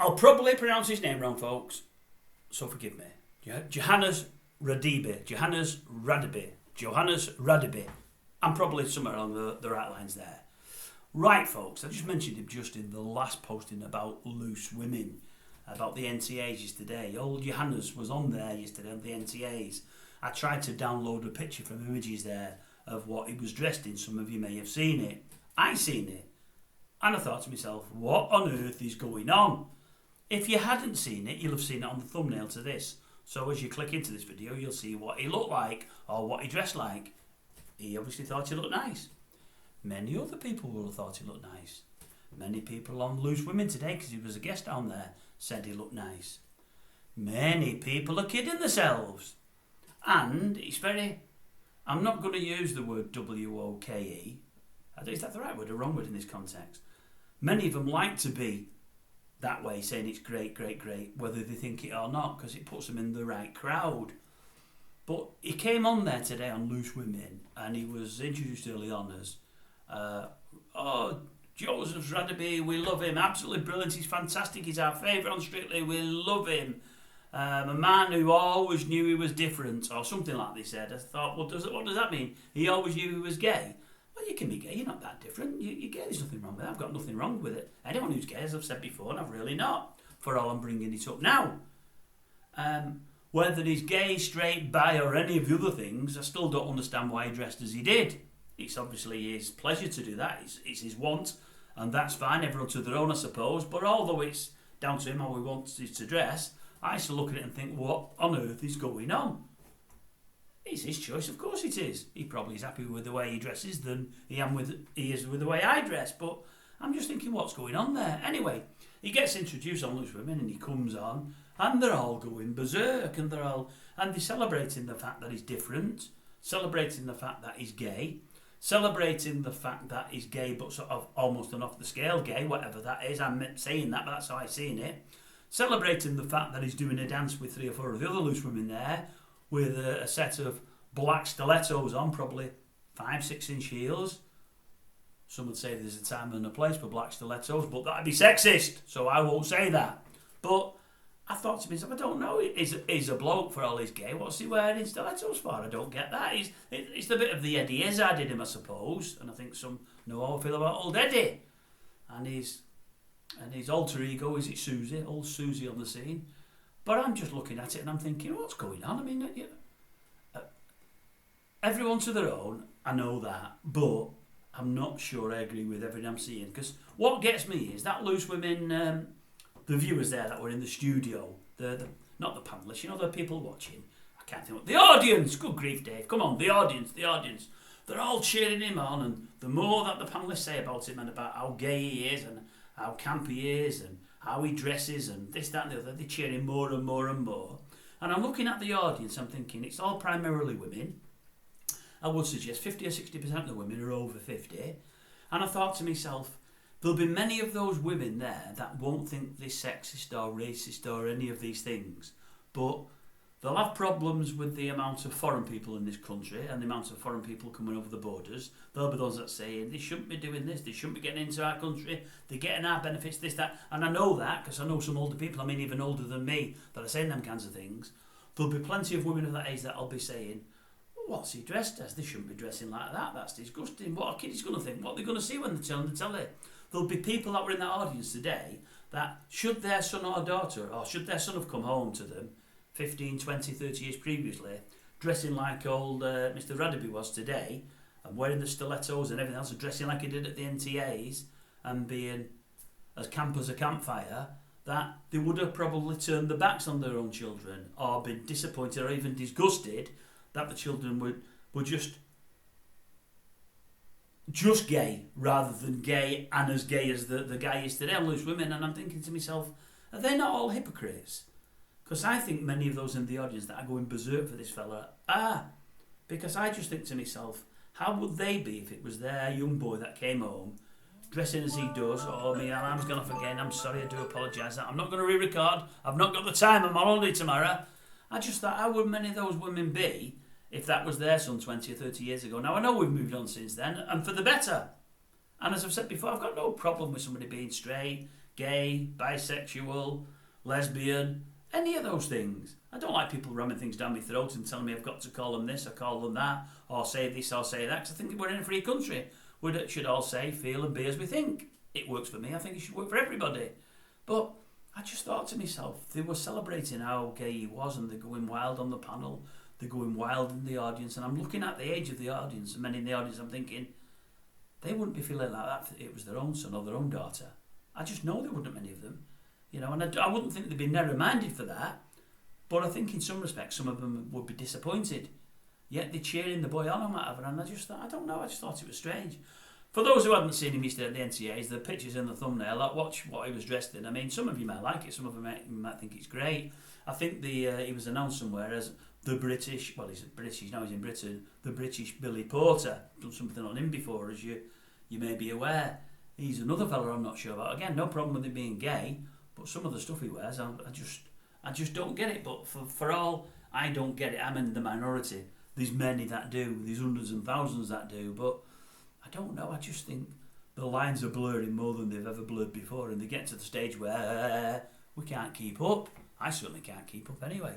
I'll probably pronounce his name wrong, folks, so forgive me. JOHANNES RADEBE. JOHANNES RADEBE. I'm probably somewhere along the right lines there. Right, folks, I just mentioned him just in the last posting about loose women, about the NTAs yesterday. Old Johannes was on there yesterday on the NTAs. I tried to download a picture from Images there of what he was dressed in. Some of you may have seen it. I seen it. And I thought to myself, what on earth is going on? If you hadn't seen it, you'll have seen it on the thumbnail to this. So as you click into this video, you'll see what he looked like or what he dressed like. He obviously thought he looked nice. Many other people will have thought he looked nice. Many people on Loose Women today, because he was a guest down there, said he looked nice. Many people are kidding themselves. And it's very... I'm not going to use the word W-O-K-E. Is that the right word or wrong word in this context? Many of them like to be that way, saying it's great, great, great, whether they think it or not, because it puts them in the right crowd. But he came on there today on Loose Women, and he was introduced early on as, Joseph Radebe, we love him, absolutely brilliant, he's fantastic, he's our favourite on Strictly, we love him. A man who always knew he was different, or something like they said. I thought, what does that mean? He always knew he was gay. Well, you can be gay, you're not that different. You're gay, there's nothing wrong with it. I've got nothing wrong with it. Anyone who's gay, as I've said before, and I've really not, for all I'm bringing it up now. Whether he's gay, straight, bi, or any of the other things, I still don't understand why he dressed as he did. It's obviously his pleasure to do that. It's his want, and that's fine. Everyone to their own, I suppose. But although it's down to him how he wants to dress, I still look at it and think, what on earth is going on? It's his choice, of course it is. He probably is happier with the way he dresses than he is with the way I dress. But I'm just thinking, what's going on there? Anyway, he gets introduced on Loose Women and he comes on, and they're all going berserk, and they're celebrating the fact that he's different, celebrating the fact that he's gay, celebrating the fact that he's gay but sort of almost an off the scale gay, whatever that is. I'm saying that, but that's how I've seen it. Celebrating the fact that he's doing a dance with 3 or 4 of the other Loose Women there, with a set of black stilettos on, probably 5-6 inch heels. Some would say there's a time and a place for black stilettos, but that'd be sexist, so I won't say that. But I thought to myself, I don't know, he's a bloke for all he's gay, what's he wearing stilettos for? I don't get that. It's the bit of the Eddie Izzard in him, I suppose, and I think some know how I feel about old Eddie. And his alter ego, is it Susie, old Susie on the scene. But I'm just looking at it and I'm thinking, what's going on? I mean, everyone to their own, I know that, but I'm not sure I agree with everything I'm seeing. Because what gets me is that Loose Women, the viewers there that were in the studio, not the panellists, the people watching, I can't think what, the audience, good grief Dave, come on, the audience, they're all cheering him on, and the more that the panellists say about him and about how gay he is and how camp he is and how he dresses and this, that and the other, they cheer him more and more and more. And I'm looking at the audience, I'm thinking it's all primarily women. I would suggest 50 or 60% of the women are over 50. And I thought to myself, there'll be many of those women there that won't think this sexist or racist or any of these things. But they'll have problems with the amount of foreign people in this country and the amount of foreign people coming over the borders. There'll be those that say, they shouldn't be doing this, they shouldn't be getting into our country, they're getting our benefits, this, that. And I know that, because I know some older people, I mean even older than me, that are saying them kinds of things. There'll be plenty of women of that age that'll be saying, what's he dressed as? They shouldn't be dressing like that, that's disgusting. What are kids going to think? What are they going to see when they turn on the telly? There'll be people that were in that audience today that should their son or daughter, or should their son have come home to them 15, 20, 30 years previously, dressing like old Mr. Radebe was today, and wearing the stilettos and everything else, and dressing like he did at the NTAs, and being as camp as a campfire, that they would have probably turned their backs on their own children, or been disappointed or even disgusted that the children were just gay, rather than gay and as gay as the guy is today on Loose Women. And I'm thinking to myself, are they not all hypocrites? Because I think many of those in the audience that are going berserk for this fella are. Because I just think to myself, how would they be if it was their young boy that came home, dressing as he does? Oh, my alarm's gone off again, I'm sorry, I do apologise. I'm not going to re-record, I've not got the time, I'm on holiday tomorrow. I just thought, how would many of those women be if that was their son 20 or 30 years ago? Now, I know we've moved on since then, and for the better. And as I've said before, I've got no problem with somebody being straight, gay, bisexual, lesbian, any of those things. I don't like people ramming things down my throat and telling me I've got to call them this or call them that, or say this or say that, because I think we're in a free country. We should all say, feel and be as we think. It works for me. I think it should work for everybody. But I just thought to myself, they were celebrating how gay he was, and they're going wild on the panel, they're going wild in the audience, and I'm looking at the age of the audience, and many in the audience, I'm thinking, they wouldn't be feeling like that if it was their own son or their own daughter. I just know there wouldn't many of them, you know, and I wouldn't think they'd be narrow-minded for that, but I think in some respects some of them would be disappointed. Yet they're cheering the boy on or whatever, and I just thought, I don't know, I just thought it was strange. For those who hadn't seen him yesterday at the NTAs, the pictures in the thumbnail, like, watch what he was dressed in. I mean, some of you might like it, some of you might think it's great. I think he was announced somewhere as the British, well, he's British, now he's in Britain, the British Billy Porter. Done something on him before, as you may be aware. He's another fella I'm not sure about. Again, no problem with him being gay, but some of the stuff he wears, I just don't get it. But for all I don't get it, I'm in the minority. There's many that do, there's hundreds and thousands that do, but I don't know, I just think the lines are blurring more than they've ever blurred before, and they get to the stage where we can't keep up. I certainly can't keep up anyway.